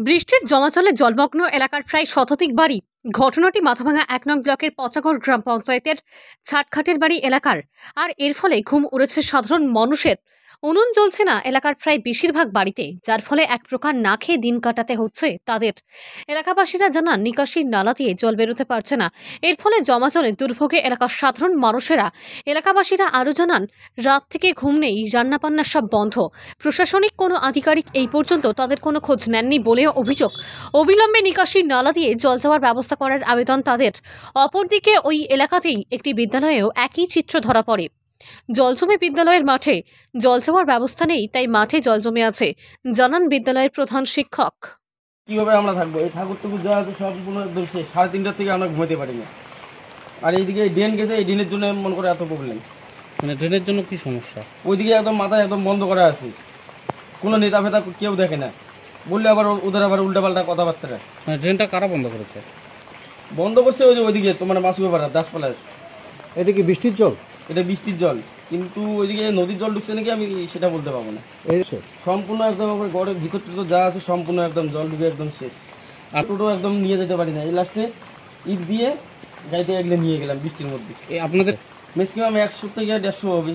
বৃষ্টির জমাজলে জলমগ্ন এলাকার প্রায় শতাধিক বাড়ি। ঘটনাটি মাথাভাঙা ১ নং ব্লকের পচাগড় গ্রাম পঞ্চায়েতের ছাটখাটের বাড়ি এলাকার। আর এর ফলে ঘুম উড়েছে সাধারণ মানুষের। উনুন জ্বলছে না এলাকার প্রায় বেশিরভাগ বাড়িতে, যার ফলে এক প্রকার না খেয়ে দিন কাটাতে হচ্ছে তাদের। এলাকাবাসীরা জানান, নিকাশির নালা দিয়ে জল বেরোতে পারছে না। এর ফলে জমাজলে দুর্ভোগে এলাকার সাধারণ মানুষেরা। এলাকাবাসীরা আরও জানান, রাত থেকে ঘুম নেই, রান্নাবান্না সব বন্ধ। প্রশাসনিক কোনো আধিকারিক এই পর্যন্ত তাদের কোনো খোঁজ নেননি বলেও অভিযোগ। অবিলম্বে নিকাশির নালা দিয়ে জল যাওয়ার ব্যবস্থা করার আবেদন তাদের। অপরদিকে ওই এলাকাতেই একটি বিদ্যালয়েও একই চিত্র ধরা পড়ে। জল জমে বিদ্যালয়ের মাঠে, জল যাওয়ার ব্যবস্থা নেই, তাই মাঠে জল জমে আছে, জানান বিদ্যালয়ের প্রধান শিক্ষক। কিভাবে আমরা থাকবো? এই ঠাকুর টুকুর যা আছে সম্পূর্ণ একদম শেষ। 3:30 থেকে আমরা ঘুমাতে পারি না। আর এইদিকে ড্রেন গেছে, এই ড্রেনের জন্য মনে করে এত প্রবলেম। মানে ড্রেনের জন্য কি সমস্যা? ওইদিকে একদম মাথায় একদম বন্ধ করা আছে, কোনো নেতা ফেতা কেউ দেখে না, বললে আবার ওদের আবার উল্টাপাল্টা কথাবার্তা। মানে ড্রেনটা কারা বন্ধ করেছে? বন্ধ করছে ওই যে ওইদিকে তোমার মাসুপাড়া দাসপাড়ায়। এটা কি বৃষ্টির জল? এটা বৃষ্টির জল, কিন্তু ওইদিকে নদীর জল ঢুকছে নাকি আমি সেটা বলতে পারবো না। সম্পূর্ণ একদম ঘরের ভিতর টিতর যা আছে সম্পূর্ণ একদম জল ঢুকে একদম শেষ। আর টোটো একদম নিয়ে যেতে পারি না। এই লাস্টে ঈদ দিয়ে গাড়িতে এগলে নিয়ে গেলাম বৃষ্টির মধ্যে। আপনাদের ম্যাক্সিমাম 100 থেকে 150 হবে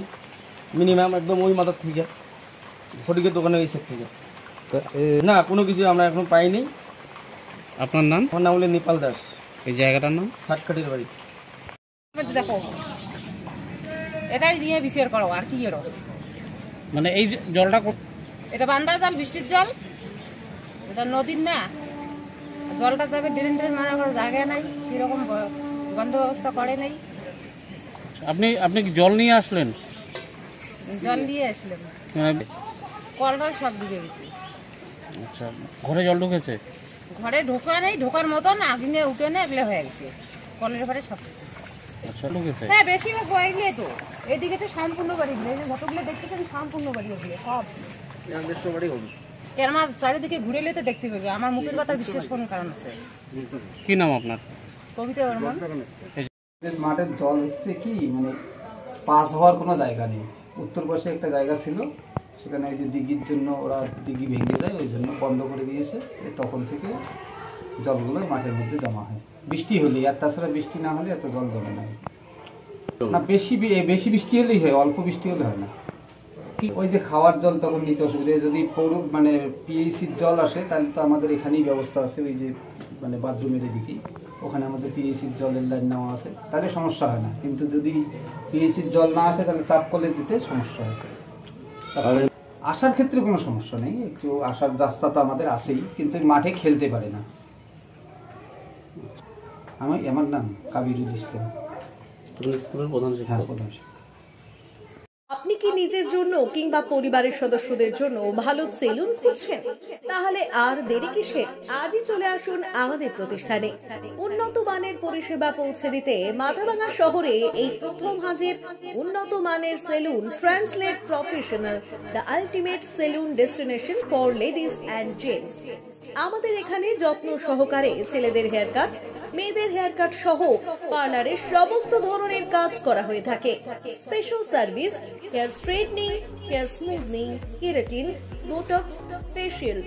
মিনিমাম, একদম ওই মাথার থেকে ফটিকের দোকানে এই সেট থেকে। না, কোনো কিছু আমরা এখন পাইনি। আপনার নাম? আমার নাম হলো নেপাল দাস। এই জায়গাটার নাম? ছাটখাটির বাড়ি। দেখো, এটাই দিয়ে বিচার করো, আর কি করো? মানে এই জলটা এটা বান্দা জল, বৃষ্টির জল, এটা নদীর না। জলটা যাবে ড্রেন ট্রেন মারা কোনো জায়গা নাই, সেরকম বন্ধ ব্যবস্থা করে নাই। আপনি কি জল নিয়ে আসলেন? জল নিয়ে আসলাম, মানে কলটা সব ডুবে গেছে। আচ্ছা, ঘরে জল ঢুকেছে? ঘরে ঢোকা নেই, ঢোকার মতন আগুনে উঠে না, এগুলো হয়ে গেছে কলের ঘরে সব। আচ্ছা, ঢুকেছে। হ্যাঁ, বেশিরভাগ হয়ে গেলে তো এদিকে তো সম্পূর্ণ বাড়িগুলো, এই যে যতগুলো দেখতেছেন সম্পূর্ণ বাড়িগুলো সব 150 বাড়ি হবে। কেন চারিদিকে ঘুরে এলে তো দেখতে পাবে। আমার মুখের কথা বিশ্বাস কোন কারণ আছে? কি নাম আপনার? কবিতা বর্মন। মাঠের জল হচ্ছে কি, মানে পাস হওয়ার কোনো জায়গা নেই। উত্তর পাশে একটা জায়গা ছিল, সেখানে ওই যে দিঘির জন্য ওরা দিঘি ভেঙে যায়, ওই জন্য বন্ধ করে দিয়েছে। তখন থেকে জলগুলো মাঠের মধ্যে জমা হয় বৃষ্টি হলে। আর তাছাড়া বৃষ্টি না হলে এত জল জমে না। না, বেশি বৃষ্টি হলেই হয়, অল্প বৃষ্টি হলে হয় না। ওই যে খাওয়ার জল তখন নিতে অসুবিধা। যদি মানে পিএইচির জল আসে, তাহলে তো আমাদের এখানেই ব্যবস্থা আছে, ওই যে মানে বাথরুমের দিকেই, ওখানে আমাদের পিএইচির জলের লাইন নেওয়া আছে, তাহলে সমস্যা হয় না। কিন্তু যদি পিএইচির জল না আসে, তাহলে চাপ কলে দিতে সমস্যা হয়। আসার ক্ষেত্রে কোনো সমস্যা নেই, একটু আসার রাস্তা তো আমাদের আছেই, কিন্তু মাঠে খেলতে পারে না। আমার নাম কাবিরুল ইসলাম, স্কুলের প্রধান শিক্ষক। প্রধান শিক্ষক। আপনি কি নিজের জন্য কিংবা পরিবারের সদস্যদের জন্য ভালো সেলুন খুঁজছেন? তাহলে আর দেরি কিসের? আজই চলে আসুন আমাদের প্রতিষ্ঠানে। উন্নত মানের পরিষেবা পৌঁছে দিতে মাথাভাঙা শহরে এই প্রথম হাজির উন্নত মানের salon translate professional, the ultimate salon destination for ladies and gents. আমাদের এখানে যত্ন সহকারে ছেলেদের হেয়ার কাট, মেয়েদের হেয়ার কাট সহ পার্লারের সমস্ত ধরনের কাজ করা হয়ে থাকে। Special service, hair straightening, hair smoothing, keratin, Botox, facial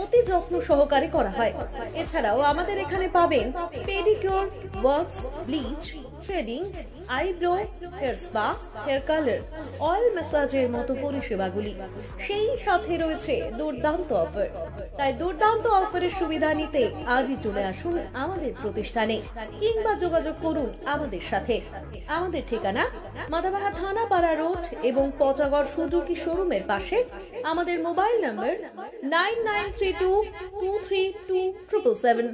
অতি যত্ন সহকারে করা হয়। এছাড়াও আমাদের এখানে পাবেন pedicure, wax, bleach, threading, eyebrow, hair spa, hair colour, oil ম্যাসাজের মতো পরিষেবাগুলি। সেই সাথে রয়েছে দুর্দান্ত অফার। তাই দুর্দান্ত অফারের সুবিধা নিতে আজই চলে আসুন আমাদের প্রতিষ্ঠানে কিংবা যোগাযোগ করুন আমাদের সাথে। আমাদের ঠিকানা মাথাভাঙা থানাপাড়া রোড এবং পচাগড় সুজুকি শোরুমের পাশে। আমাদের মোবাইল নম্বর 9932232777।